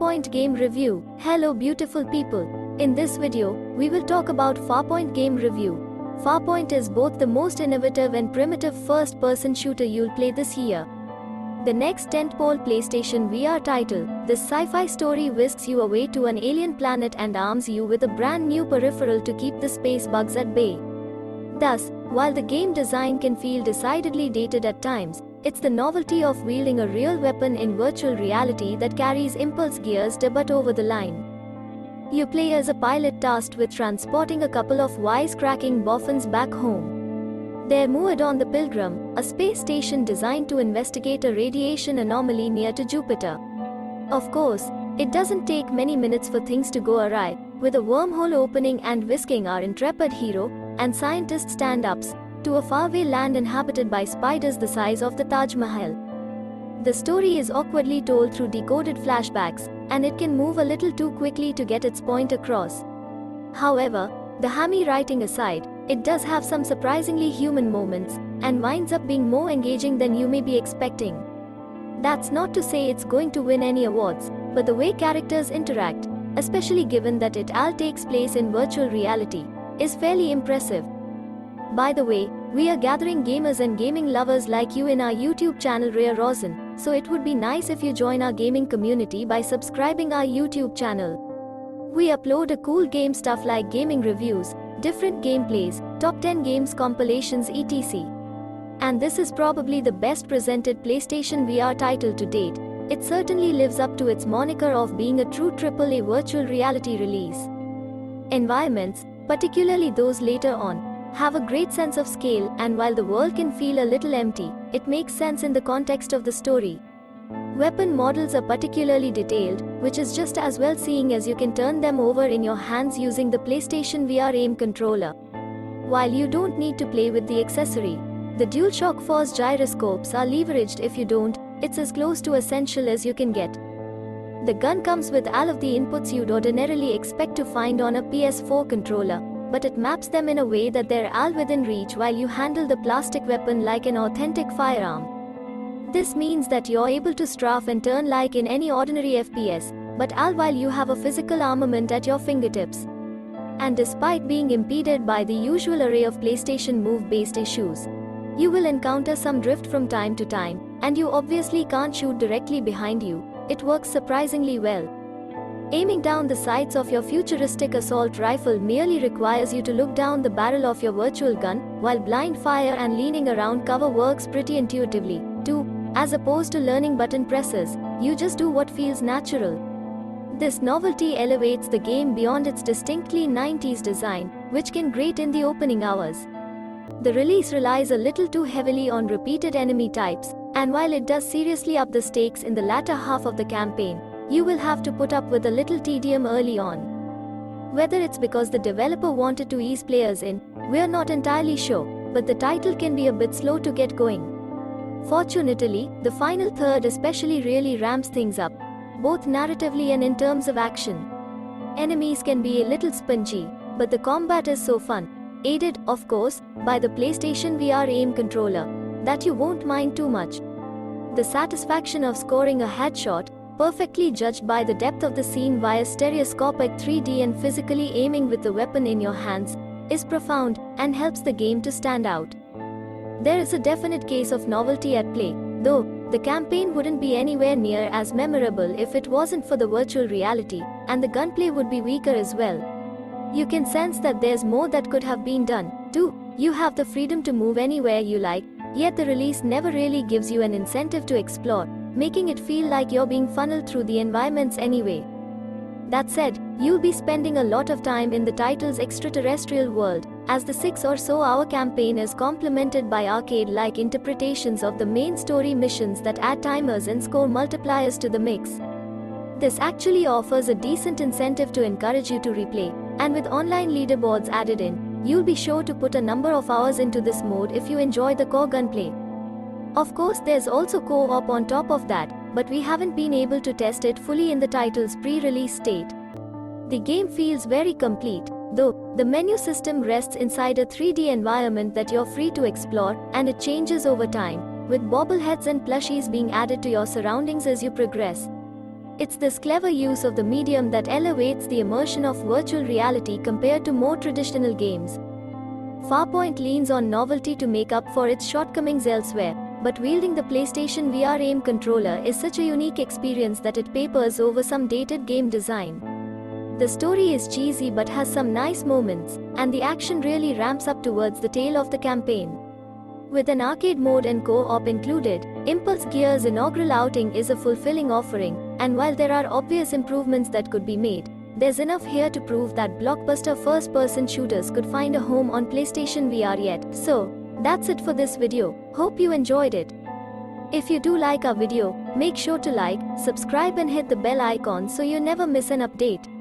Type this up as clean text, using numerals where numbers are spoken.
Farpoint Game Review. Hello beautiful people. In this video, we will talk about Farpoint Game Review. Farpoint is both the most innovative and primitive first-person shooter you'll play this year. The next tentpole PlayStation VR title, this sci-fi story whisks you away to an alien planet and arms you with a brand new peripheral to keep the space bugs at bay. Thus, while the game design can feel decidedly dated at times, it's the novelty of wielding a real weapon in virtual reality that carries impulse gears to butt over the line. You play as a pilot tasked with transporting a couple of wisecracking boffins back home. They're moored on the Pilgrim, a space station designed to investigate a radiation anomaly near to Jupiter. Of course, it doesn't take many minutes for things to go awry, with a wormhole opening and whisking our intrepid hero and scientist stand-ups to a faraway land inhabited by spiders the size of the Taj Mahal. The story is awkwardly told through decoded flashbacks, and it can move a little too quickly to get its point across. However, the hammy writing aside, it does have some surprisingly human moments, and winds up being more engaging than you may be expecting. That's not to say it's going to win any awards, but the way characters interact, especially given that it all takes place in virtual reality, is fairly impressive. By the way, we are gathering gamers and gaming lovers like you in our YouTube channel RAYAROZEN, so it would be nice if you join our gaming community by subscribing our YouTube channel. We upload a cool game stuff like gaming reviews, different gameplays, top 10 games compilations etc. And this is probably the best presented PlayStation VR title to date. It certainly lives up to its moniker of being a true AAA virtual reality release. Environments, particularly those later on, have a great sense of scale, and while the world can feel a little empty, it makes sense in the context of the story. Weapon models are particularly detailed, which is just as well seeing as you can turn them over in your hands using the PlayStation VR aim controller. While you don't need to play with the accessory, the DualShock 4's gyroscopes are leveraged. If you don't, it's as close to essential as you can get. The gun comes with all of the inputs you'd ordinarily expect to find on a PS4 controller, but it maps them in a way that they're all within reach while you handle the plastic weapon like an authentic firearm. This means that you're able to strafe and turn like in any ordinary FPS, but all while you have a physical armament at your fingertips. And despite being impeded by the usual array of PlayStation Move-based issues, you will encounter some drift from time to time, and you obviously can't shoot directly behind you. It works surprisingly well. Aiming down the sights of your futuristic assault rifle merely requires you to look down the barrel of your virtual gun, while blind fire and leaning around cover works pretty intuitively, too. As opposed to learning button presses, you just do what feels natural. This novelty elevates the game beyond its distinctly 90s design, which can grate in the opening hours. The release relies a little too heavily on repeated enemy types, and while it does seriously up the stakes in the latter half of the campaign, you will have to put up with a little tedium early on. Whether it's because the developer wanted to ease players in, we're not entirely sure, but the title can be a bit slow to get going. Fortunately, the final third especially really ramps things up, both narratively and in terms of action. Enemies can be a little spongy, but the combat is so fun, aided, of course, by the PlayStation VR aim controller, that you won't mind too much. The satisfaction of scoring a headshot, perfectly judged by the depth of the scene via stereoscopic 3D and physically aiming with the weapon in your hands, is profound, and helps the game to stand out. There is a definite case of novelty at play, though the campaign wouldn't be anywhere near as memorable if it wasn't for the virtual reality, and the gunplay would be weaker as well. You can sense that there's more that could have been done, too. You have the freedom to move anywhere you like, yet the release never really gives you an incentive to explore, making it feel like you're being funneled through the environments anyway. That said, you'll be spending a lot of time in the title's extraterrestrial world, as the 6 or so hour campaign is complemented by arcade-like interpretations of the main story missions that add timers and score multipliers to the mix. This actually offers a decent incentive to encourage you to replay, and with online leaderboards added in, you'll be sure to put a number of hours into this mode if you enjoy the core gunplay. Of course, there's also co-op on top of that, but we haven't been able to test it fully in the title's pre-release state. The game feels very complete, though. The menu system rests inside a 3D environment that you're free to explore, and it changes over time, with bobbleheads and plushies being added to your surroundings as you progress. It's this clever use of the medium that elevates the immersion of virtual reality compared to more traditional games. Farpoint leans on novelty to make up for its shortcomings elsewhere, but wielding the PlayStation VR aim controller is such a unique experience that it papers over some dated game design. The story is cheesy but has some nice moments, and the action really ramps up towards the tail of the campaign. With an arcade mode and co-op included, Impulse Gear's inaugural outing is a fulfilling offering, and while there are obvious improvements that could be made, there's enough here to prove that blockbuster first-person shooters could find a home on PlayStation VR yet. So, that's it for this video. Hope you enjoyed it. If you do like our video, make sure to like, subscribe and hit the bell icon so you never miss an update.